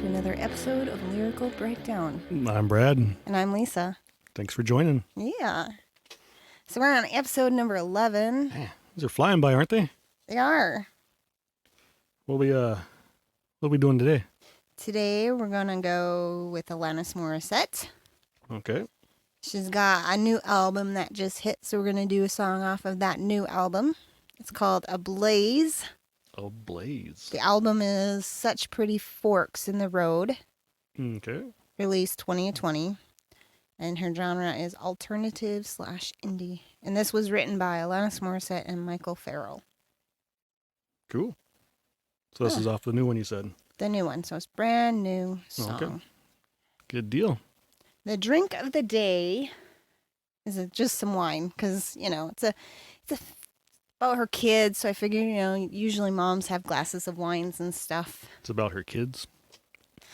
to another episode of Lyrical Breakdown. I'm Brad. And I'm Lisa. Thanks for joining. Yeah. So we're on episode number 11. These are flying by, aren't they? They are. What are we doing today? Today we're going to go with Alanis Morissette. Okay. She's got a new album that just hit, so we're going to do a song off of that new album. It's called Ablaze. Ablaze. The album is Such Pretty Forks in the Road. Okay. Released 2020. And her genre is alternative/indie. And this was written by Alanis Morissette and Michael Farrell. Cool. So this is off the new one you said? The new one. So it's brand new song. Okay. Good deal. The drink of the day is just some wine. Because, it's about her kids. So I figure, usually moms have glasses of wines and stuff. It's about her kids.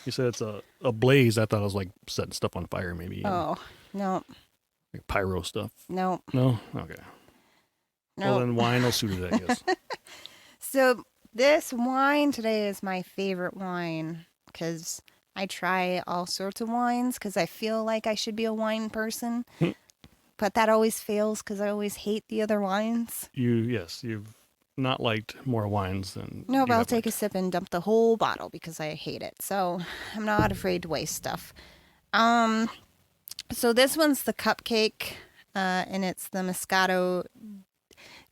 You said it's a blaze. I thought it was like setting stuff on fire maybe. Oh, no. Like pyro stuff. No. No? Okay. No. Well, then wine will suit it, I guess. So this wine today is my favorite wine because I try all sorts of wines because I feel like I should be a wine person. But that always fails because I always hate the other wines. You've not liked more wines than... No, but I'll take a sip and dump the whole bottle because I hate it. So I'm not afraid to waste stuff. So this one's the cupcake, and it's the Moscato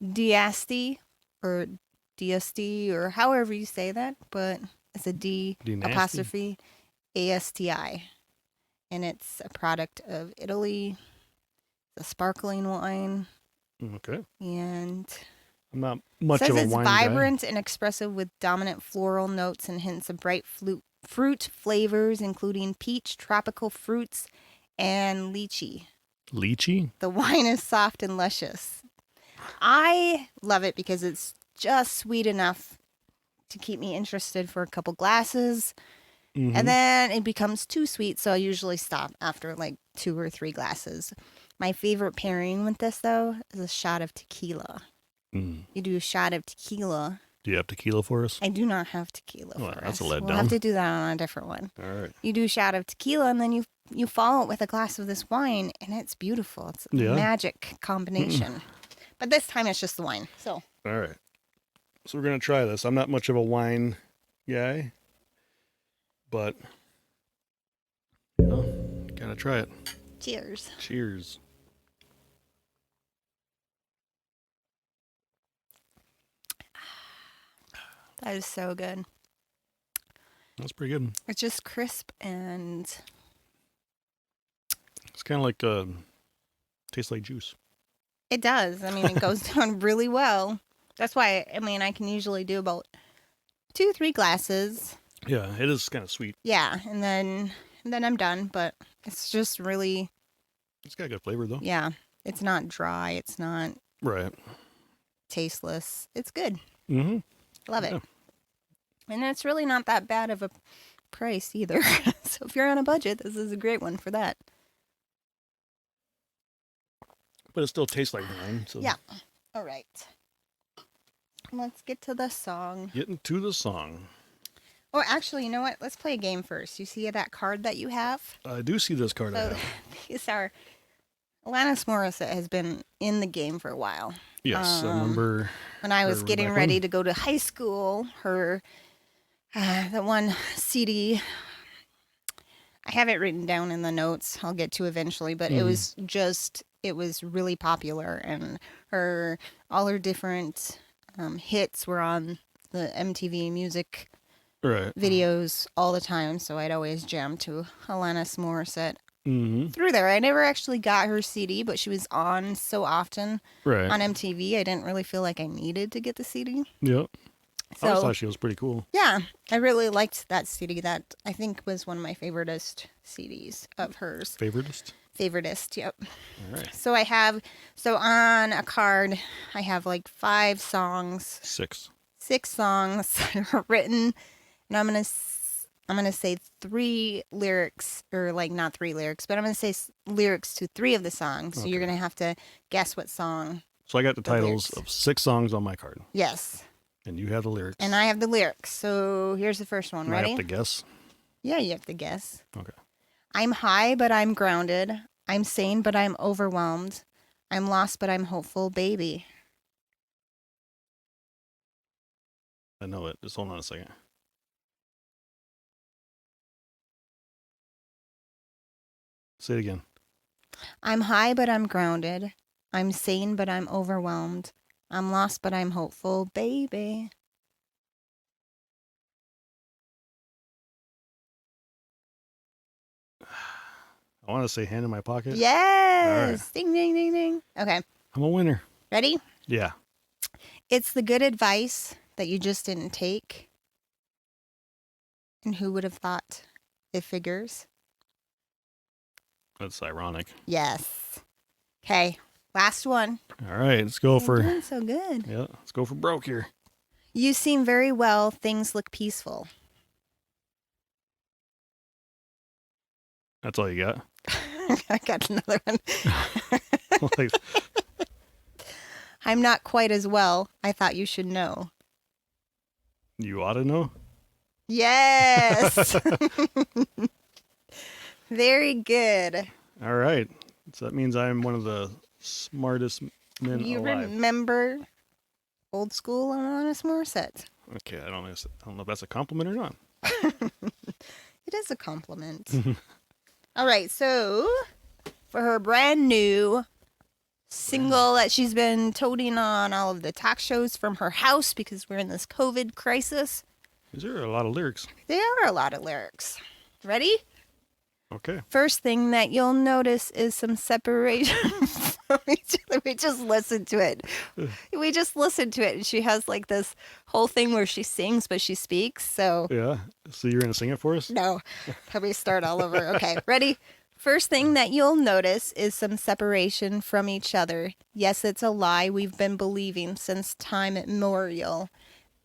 d'Asti, or DST, or however you say that, but it's a D apostrophe ASTI. And it's a product of Italy. It's a sparkling wine. Okay. And... I'm not much of a wine guy. It says it's vibrant and expressive with dominant floral notes and hints of bright fruit flavors, including peach, tropical fruits, and lychee. Lychee? The wine is soft and luscious. I love it because it's just sweet enough to keep me interested for a couple glasses. Mm-hmm. And then it becomes too sweet, so I usually stop after like 2 or 3 glasses. My favorite pairing with this, though, is a shot of tequila. You do a shot of tequila. Do you have tequila for us? I do not have tequila for that's us. a letdown. We'll have to do that on a different one. All right. You do a shot of tequila, and then you follow it with a glass of this wine, and it's beautiful. It's a magic combination. But this time it's just the wine. So. All right. So we're going to try this. I'm not much of a wine guy, but, got to try it. Cheers. Cheers. That is so good. That's pretty good. It's just crisp and... It's kind of like, tastes like juice. It does. I mean, it goes down really well. That's why, I can usually do about 2-3 glasses. Yeah, it is kind of sweet. Yeah, and then I'm done, but it's just really... It's got good flavor, though. Yeah, it's not dry. It's not... Right. Tasteless. It's good. Mm-hmm. Love it. And it's really not that bad of a price either. So if you're on a budget, this is a great one for that. But it still tastes like wine. So. Yeah. All right. Let's get to the song. Getting to the song. Oh, actually, you know what? Let's play a game first. You see that card that you have? I do see this card I have. These are... Alanis Morissette has been in the game for a while. Yes, I remember... When I was getting ready to go to high school, the one CD... I have it written down in the notes. I'll get to eventually, but it was really popular, and all her different hits were on the MTV Music videos all the time, so I'd always jam to Alanis Morissette through there. I never actually got her CD, but she was on so often on MTV, I didn't really feel like I needed to get the CD. Yep. So, I always thought she was pretty cool. Yeah, I really liked that CD. That, I think, was one of my favoritist CDs of hers. Favoritist? Favoritist, yep. All right. So on a card, I have like 5 songs. 6 songs written, and I'm gonna say 3 lyrics, or like not 3 lyrics, but I'm gonna say lyrics to 3 of the songs. So you're gonna have to guess what song. So I got the titles of 6 songs on my card. Yes. And you have the lyrics. And I have the lyrics. So here's the first one. Ready? I have to guess. Yeah, you have to guess. Okay. I'm high, but I'm grounded. I'm sane, but I'm overwhelmed. I'm lost, but I'm hopeful, baby. I know it. Just hold on a second. Say it again. I'm high, but I'm grounded. I'm sane, but I'm overwhelmed. I'm lost, but I'm hopeful, baby. I want to say hand in my pocket. Yes. Ding, ding, ding, ding. Okay. I'm a winner. Ready? Yeah. It's the good advice that you just didn't take. And who would have thought it figures? That's ironic. Yes. Okay. Last one. All right. Let's go You're for. doing so good. Yeah. Let's go for broke here. You seem very well. Things look peaceful. That's all you got. I got another one. Like, I'm not quite as well. I thought you should know. you ought to know. Yes. Very good. All right. So that means I'm one of the smartest men You alive. remember old school Alanis Morissette. Okay. I don't know if that's a compliment or not. It is a compliment. All right, so for her brand new single that she's been toting on all of the talk shows from her house because we're in this COVID crisis, These are a lot of lyrics. there are a lot of lyrics. Ready? Okay. First thing that you'll notice is some separation from each other. We just listened to it. And she has like this whole thing where she sings, but she speaks. So Yeah. So you're going to sing it for us? no, can we start all over? Okay, ready? First thing that you'll notice is some separation from each other. Yes, it's a lie we've been believing since time immemorial.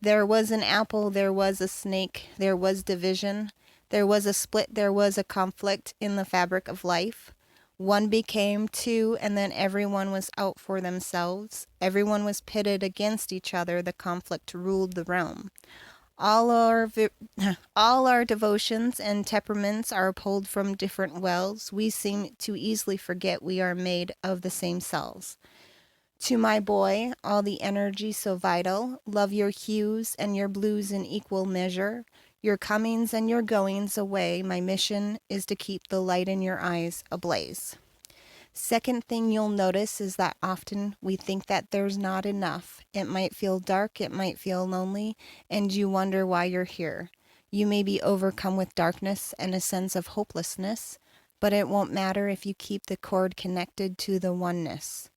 There was an apple, there was a snake, there was division. There was a split, there was a conflict in the fabric of life. One became two, and then everyone was out for themselves. Everyone was pitted against each other. The conflict ruled the realm. All our devotions and temperaments are pulled from different wells. We seem to easily forget we are made of the same cells. To my boy, all the energy so vital. Love your hues and your blues in equal measure. Your comings and your goings away. My mission is to keep the light in your eyes ablaze. Second thing you'll notice is that often we think that there's not enough. It might feel dark, it might feel lonely, and you wonder why you're here. You may be overcome with darkness and a sense of hopelessness, but it won't matter if you keep the cord connected to the oneness.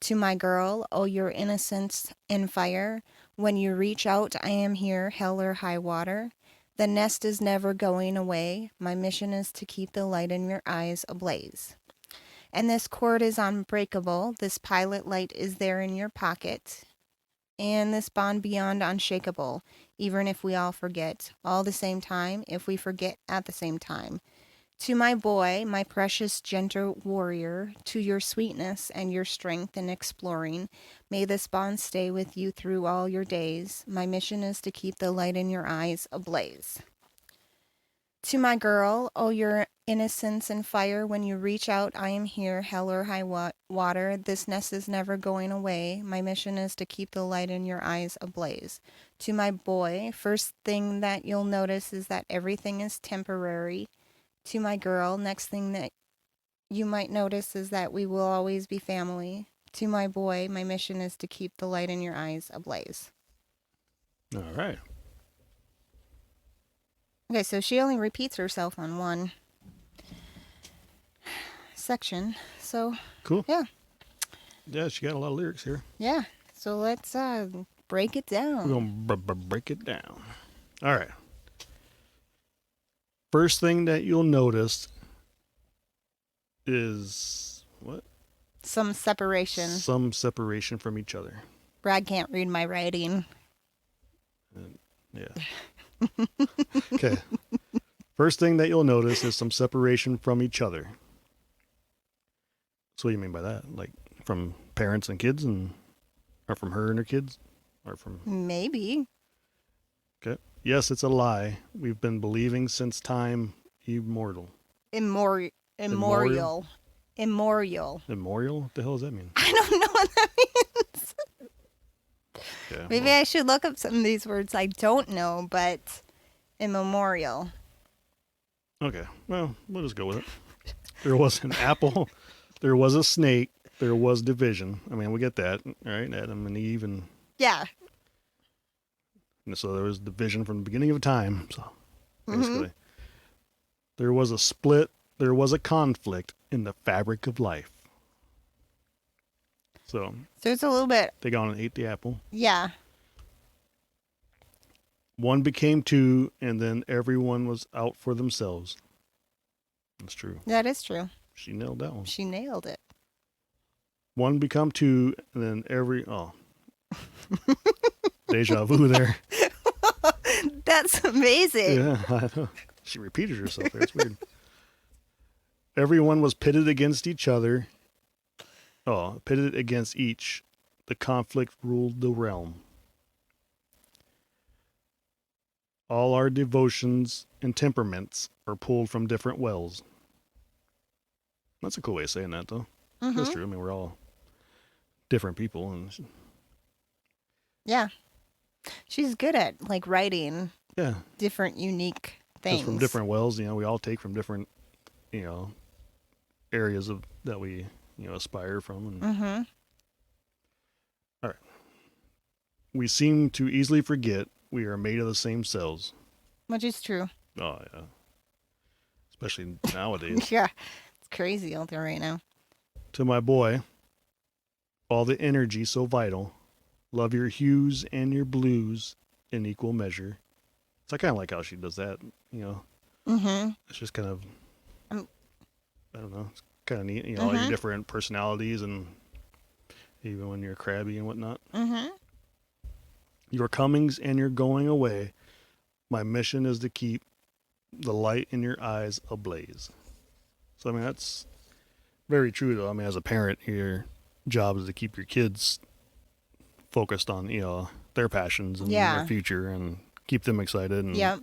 To my girl, oh, your innocence and fire. When you reach out, I am here, hell or high water. The nest is never going away. My mission is to keep the light in your eyes ablaze. And this cord is unbreakable. This pilot light is there in your pocket. And this bond beyond unshakable, even if we all forget. All the same time, if we forget at the same time. To my boy, my precious gentle warrior, to your sweetness and your strength in exploring, may this bond stay with you through all your days. My mission is to keep the light in your eyes ablaze. To my girl, oh, your innocence and fire, when you reach out, I am here, hell or high water. This nest is never going away. My mission is to keep the light in your eyes ablaze. To my boy, first thing that you'll notice is that everything is temporary. To my girl, next thing that you might notice is that we will always be family. To my boy, my mission is to keep the light in your eyes ablaze. All right. Okay, so she only repeats herself on one section. So, Cool. yeah. Yeah, she got a lot of lyrics here. Yeah. So let's break it down. We're going to break it down. All right. First thing that you'll notice is what? Some separation. Some separation from each other. Brad can't read my writing. Yeah. Okay. First thing that you'll notice is some separation from each other. So what do you mean by that? Like from parents and kids, or from her and her kids, or from? Maybe. Okay. Yes, it's a lie. We've been believing since time immortal. Immemorial. Immemorial? Immemorial. Immemorial? What the hell does that mean? I don't know what that means. Yeah. Maybe well, I should look up some of these words I don't know, but immemorial. okay. Well, we'll just go with it. There was an apple. There was a snake. There was division. I mean, we get that, right? Adam and Eve, and Yeah. so there was division from the beginning of time. So basically, Mhm. there was a split. There was a conflict in the fabric of life. So So it's a little bit, they gone and ate the apple. yeah. One became two, and then everyone was out for themselves. That's true. That is true. She nailed that one. She nailed it. One become two, and then deja vu there. That's amazing. Yeah, I know. She repeated herself there. It's weird. Everyone was pitted against each other. Oh, pitted against each. The conflict ruled the realm. All our devotions and temperaments are pulled from different wells. That's a cool way of saying that, though. That's Mhm. true. I mean, we're all different people, and Yeah. She's good at like writing yeah, different unique things. just from different wells. We all take from different, you know, areas of that we aspire from. And Mhm. we seem to easily forget we are made of the same cells. Which is true. Oh yeah, especially nowadays. Yeah. It's crazy out there right now. To my boy, all the energy so vital. Love your hues and your blues in equal measure. So I kind of like how she does that. Mhm. It's just kind of, Um, I don't know, it's kind of neat. All your Mhm. different personalities, and even when you're crabby and whatnot. Mhm. Your comings and your going away. My mission is to keep the light in your eyes ablaze. So, I mean, that's very true, though. I mean, as a parent, your job is to keep your kids focused on, their passions and Yeah. their future, and keep them excited and Yep.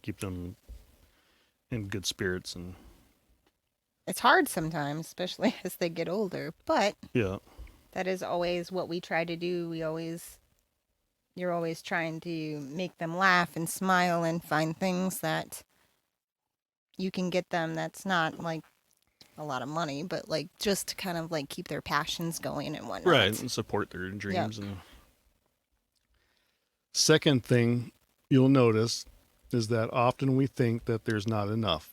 keep them in good spirits. And It's hard sometimes, especially as they get older, but yeah, that is always what we try to do. You're always trying to make them laugh and smile and find things that you can get them that's not like a lot of money, but like just to kind of like keep their passions going and whatnot. right, and support their dreams. And second thing you'll notice is that often we think that there's not enough.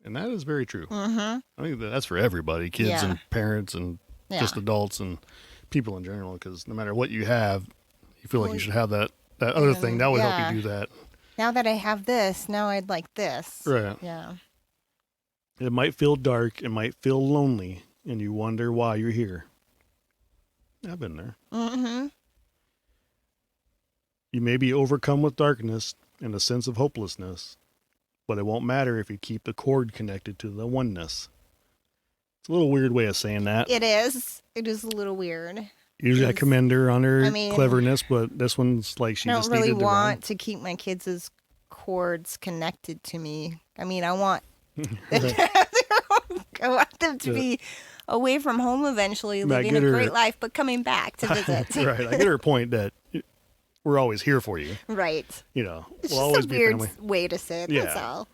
And that is very true. Mm-hmm. I think that's for everybody, kids Yeah. and parents and Yeah. just adults and people in general, because no matter what you have, you feel like Well, you should have that other thing that would help yeah. you do that. Now that I have this, now I'd like this. Right. Yeah. It might feel dark, it might feel lonely, and you wonder why you're here. I've been there. Mm-hmm. You may be overcome with darkness and a sense of hopelessness, but it won't matter if you keep the cord connected to the oneness. It's a little weird way of saying that. It is. It is a little weird. Usually I is- commend her on her I mean, cleverness, but this one's like she I just don't really needed to want to keep my kids' cords connected to me. I mean, I want them to have their own, I want them to Yeah. be away from home eventually, Matt, living a get her- great life, but coming back to visit. Right. I get her point that we're always here for you. Right. We'll It's always just a be weird family. way to say it. That's Yeah. all.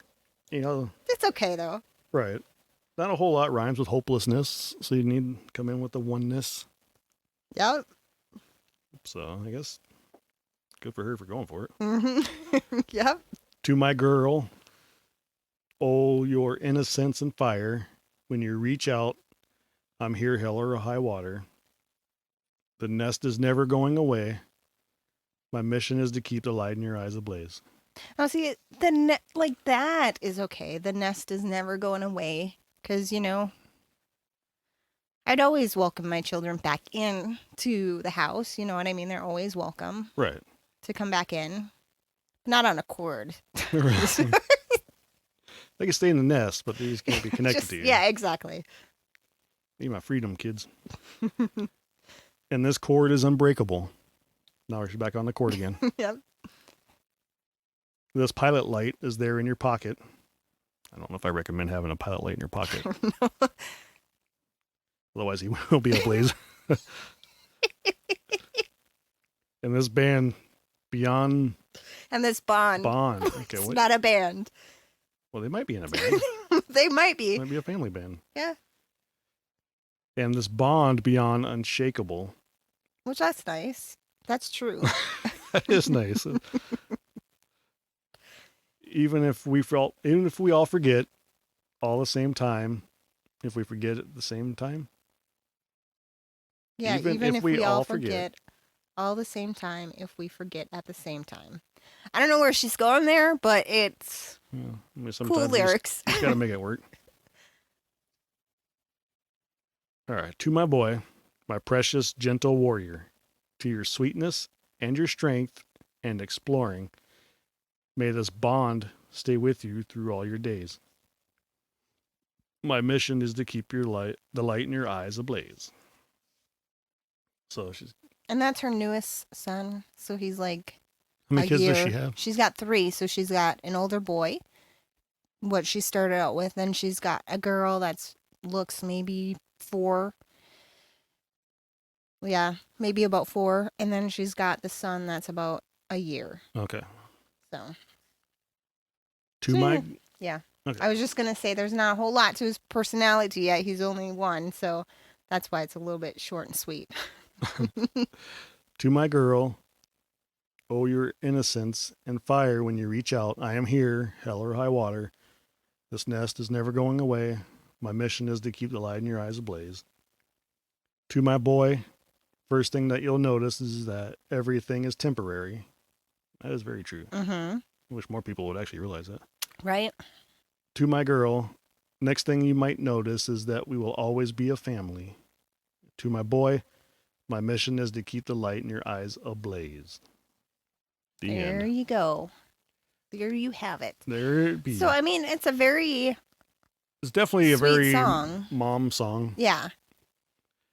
You It's okay though. right. Not a whole lot rhymes with hopelessness, so you need to come in with the oneness. Yep. So I guess good for her for going for it. Mm-hmm. Yep. To my girl, oh, your innocence and fire. When you reach out, I'm here, hell or high water. The nest is never going away. My mission is to keep the light in your eyes ablaze. Oh, see, like that is okay. The nest is never going away because I'd always welcome my children back in to the house. You know what I mean? They're always welcome Right. to come back in, not on a cord. Right. They can stay in the nest, but they just can't be connected Just- to you. Yeah, exactly. Need my freedom, kids. And this cord is unbreakable. Now she's back on the cord again. Yep. This pilot light is there in your pocket. I don't know if I recommend having a pilot light in your pocket. Otherwise, he will be ablaze. And this band, Beyond And this Bond. Bond. Okay, It's what? not a band. Well, they might be in a band. They might be. Might be a family band. Yeah. And this Bond, Beyond Unshakable. Which that's nice. That's true. That is nice. Even if we all forget all the same time, if we forget at the same time. Yeah, Even even if if we we all all forget. forget all the same time, if we forget at the same time. I don't know where she's going there, but it's Yeah, I mean, cool sometimes lyrics. you just gotta make it work. All right, to my boy, my precious, gentle warrior, to your sweetness and your strength and exploring, may this bond stay with you through all your days. My mission is to keep the light in your eyes ablaze. So she's, And that's her newest son. So he's like how many a kids year. does she have? She's got 3. So she's got an older boy, what she started out with. Then she's got a girl that's looks maybe 4. Yeah, maybe about 4. And then she's got the son that's about a year. Okay. So To So, my yeah. Okay. I was just going to say there's not a whole lot to his personality yet. He's only 1. So that's why it's a little bit short and sweet. To my girl, oh your innocence and fire when you reach out. I am here, hell or high water. This nest is never going away. My mission is to keep the light in your eyes ablaze. To my boy, first thing that you'll notice is that everything is temporary. That is very true. Mm-hmm. I wish more people would actually realize that. Right? To my girl, next thing you might notice is that we will always be a family. To my boy, my mission is to keep the light in your eyes ablaze. The There end. you go. There you have it. There it be. So, I mean, it's a very, It's definitely a sweet very song. mom song. Yeah,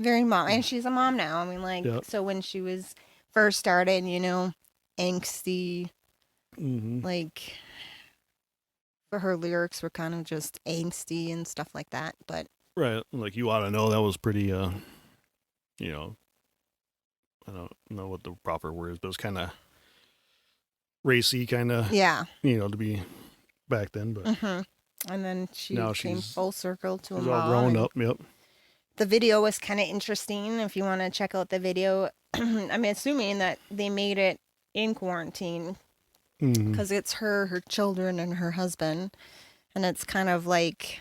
very mom. And she's a mom now. I mean, like, Yep. so when she was first started, angsty, Mm-hmm. like, for her lyrics were kind of just angsty and stuff like that. But Right. Like you ought to know that was pretty, I don't know what the proper word is, but it was kind of racy, kind of, yeah. to be back then. But hmm And then she Now came she's- full circle to a she's mom. all grown and up. Yep. The video was kind of interesting. If you want to check out the video, I'm assuming that they made it in quarantine Mm-hmm. because it's her children, and her husband. And it's kind of like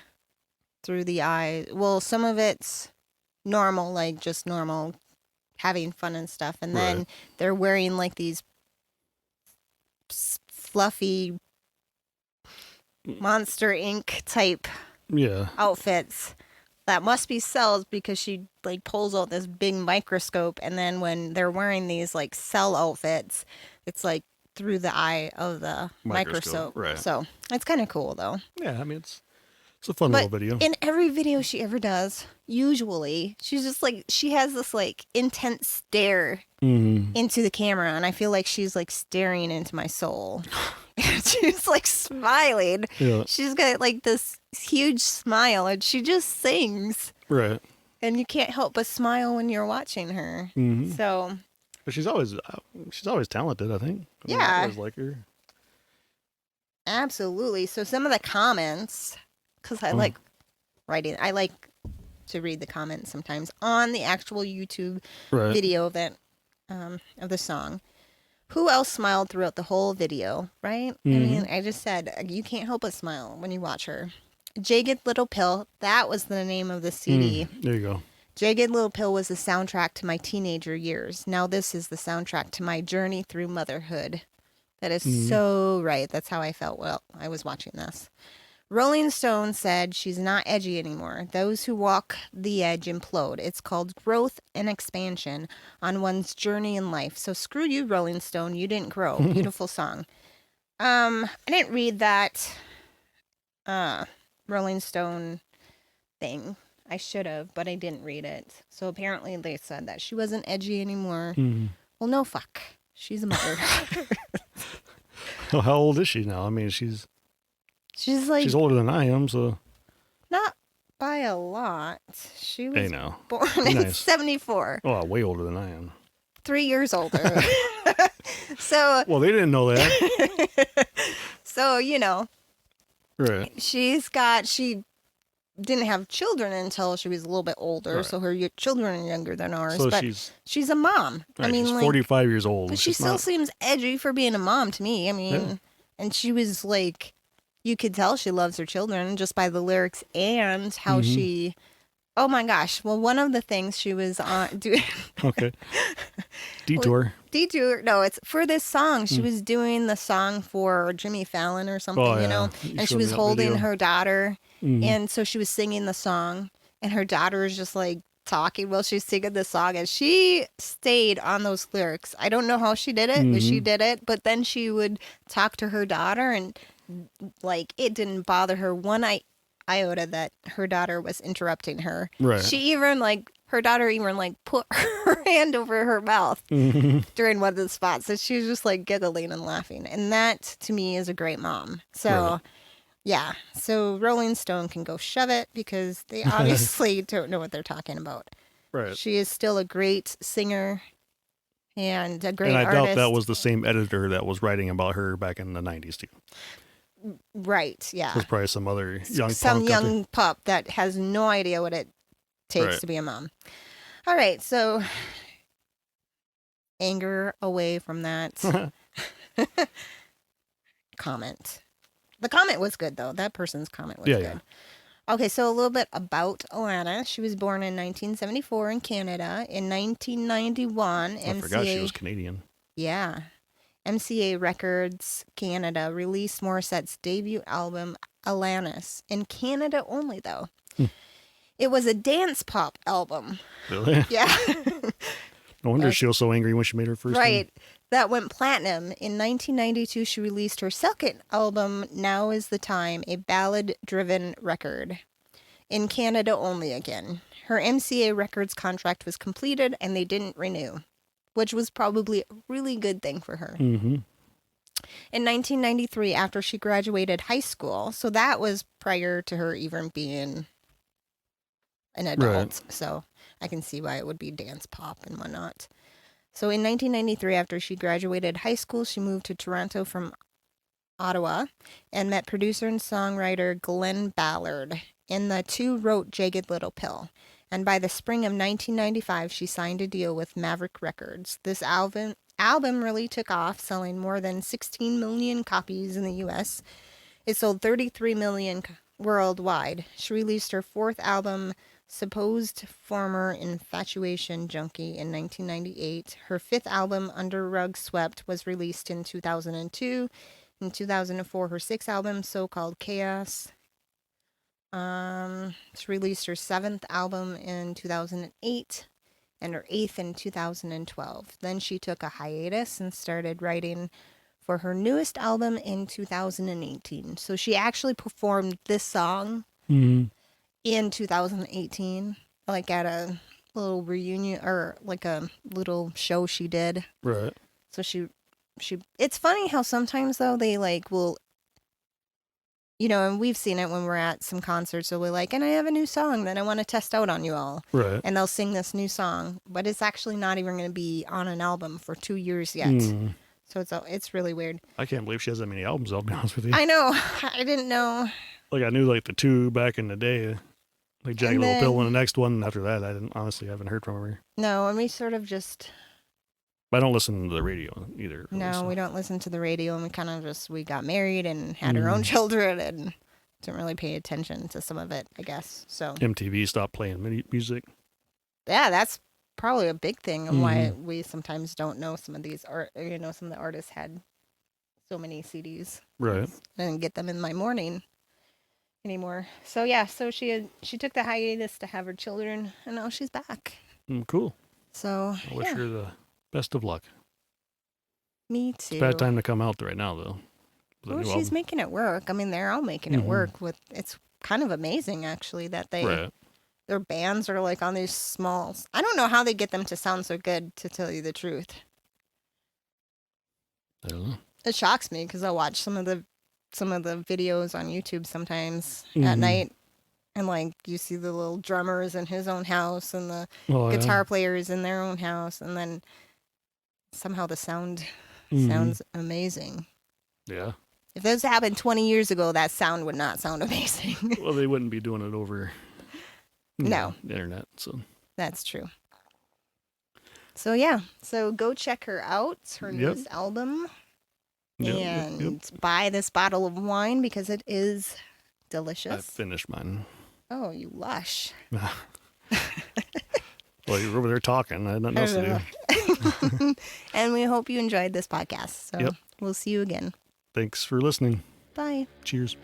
through the eye. Well, some of it's normal, like just normal, having fun and stuff. And then Right. they're wearing like these fluffy Monster Inc. type Yeah. outfits that must be cells, because she like pulls out this big microscope, and then when they're wearing these like cell outfits, it's like through the eye of the Microscope, microscope. right. So it's kind of cool though. Yeah. I mean, it's a fun But little video. in every video she ever does, usually she's just like, she has this like intense stare Mm-hmm. into the camera, and I feel like she's like staring into my soul. She's like smiling. Yeah. She's got like this huge smile, and she just sings, Right. and you can't help but smile when you're watching her. Mm-hmm. So But she's always talented. I think. I mean, Yeah. I always like her. absolutely. So some of the comments, because I like writing, I like to read the comments sometimes on the actual YouTube Right. video of the song. Who else smiled throughout the whole video, right? I mean, I just said you can't help but smile when you watch her. Jagged Little Pill, that was the name of the CD. There you go. Jagged Little Pill was the soundtrack to my teenager years. Now this is the soundtrack to my journey through motherhood. That is so right. That's how I felt while I was watching this. Rolling Stone said she's not edgy anymore. Those who walk the edge implode. It's called growth and expansion on one's journey in life. So screw you, Rolling Stone. You didn't grow. Beautiful song. I didn't read that Rolling Stone thing. I should have, but I didn't read it. So apparently they said that she wasn't edgy anymore. Mm-hmm. Well, no fuck. She's a mother. How old is she now? I mean, she's like she's older than I am, so not by a lot. She hey, was now born be in nice. 74. Oh, way older than I am. 3 years older. So, Well, they didn't know that, so, you know, right? she didn't have children until she was a little bit older. Right. So her children are younger than ours, So but she's a mom. right, I mean, she's like, 45 years old. but she She's still not, seems edgy for being a mom to me. I mean, Yeah. and she was like, you could tell she loves her children just by the lyrics and how Mhm. she, oh my gosh. Well, one of the things she was on doing, okay. Detour. no, it's for this song. She Mm. was doing the song for Jimmy Fallon or something, Oh, you yeah. know, You and she showed me was that holding video. her daughter. Mhm. And so she was singing the song, and her daughter was just like talking while she was singing the song, and she stayed on those lyrics. I don't know how she did it, but she Mhm. did it. But then she would talk to her daughter, and like it didn't bother her one iota that her daughter was interrupting her. Right. She even her daughter even like put her hand over her mouth Mhm. during one of the spots. So she was just like giggling and laughing, and that to me is a great mom. So. Right. Yeah, so Rolling Stone can go shove it because they obviously don't know what they're talking about. Right. She is still a great singer and a great And I artist. doubt that was the same editor that was writing about her back in the 90s, too. Right, yeah. There's probably some other young Some punk out there. young pup that has no idea what it takes Right. to be a mom. All right, so anger away from that comment. The comment was good, though. That person's comment was Yeah, good. yeah. Okay, so a little bit about Alana. She was born in 1974 in Canada. In 1991, I forgot she was Canadian. Yeah. MCA Records Canada released Morissette's debut album, Alanis, in Canada only, though. It was a dance pop album. Really? Yeah. No wonder she was so angry when she made her first one. Right. That went platinum. In 1992, she released her second album, Now Is the Time, a ballad-driven record. In Canada only again. Her MCA Records contract was completed and they didn't renew, which was probably a really good thing for her. Mm-hmm. In 1993, after she graduated high school, so that was prior to her even being an adult, Right. so I can see why it would be dance pop and whatnot. So in 1993, after she graduated high school, she moved to Toronto from Ottawa and met producer and songwriter Glenn Ballard, and the two wrote Jagged Little Pill. And by the spring of 1995, she signed a deal with Maverick Records. This album really took off, selling more than 16 million copies in the U.S. It sold 33 million worldwide. She released her fourth album, Supposed Former Infatuation Junkie, in 1998. Her fifth album, Under Rug Swept, was released in 2002. In 2004, her sixth album, So-Called Chaos. She released her seventh album in 2008 and her eighth in 2012. Then she took a hiatus and started writing for her newest album in 2018. So she actually performed this song Mm-hmm. in 2018, like at a little reunion or like a little show she did. Right. So she it's funny how sometimes though they like will, you know, and we've seen it when we're at some concerts, so we're like, and I have a new song that I want to test out on you all. Right. And they'll sing this new song, but it's actually not even going to be on an album for 2 years yet. Mm. So it's really weird. I can't believe she has that many albums, I'll be honest with you. I know. I didn't know. Like, I knew, like, the two back in the day. Like, Jagged And Little Pill then- and the next one. And after that, I haven't heard from her. No, and we sort of just, But I don't listen to the radio either. Really, no, so. we don't listen to the radio, and we kind of just, we got married and had our own children and didn't really pay attention to some of it, I guess. So, MTV stopped playing music. yeah, that's probably a big thing and why we sometimes don't know some of these some of the artists had so many CDs. Right. I didn't get them in my morning anymore. So yeah, so she took the hiatus to have her children, and now she's back. Cool. So I wish her the best of luck. me too. Bad time to come out right now, though. with a Well, new she's album. making it work. I mean, they're all making it work. With it's kind of amazing actually that Right. their bands are like on these small. I don't know how they get them to sound so good, to tell you the truth. I don't know. It shocks me because I'll watch some of the videos on YouTube sometimes at Mhm. night, and like you see the little drummers in his own house and the Oh, yeah. guitar players in their own house, and then somehow the sound Mhm. sounds amazing. Yeah. If this happened 20 years ago, that sound would not sound amazing. Well, they wouldn't be doing it over No. the internet. So That's true. So yeah, so go check her out. It's her Yep. newest album. yep, And buy this bottle of wine because it is I delicious. finished mine. Oh, you lush. Well, you were over there talking. I had nothing else to do. And we hope you enjoyed this podcast. So Yep. we'll see you again. Thanks for listening. Bye. Cheers.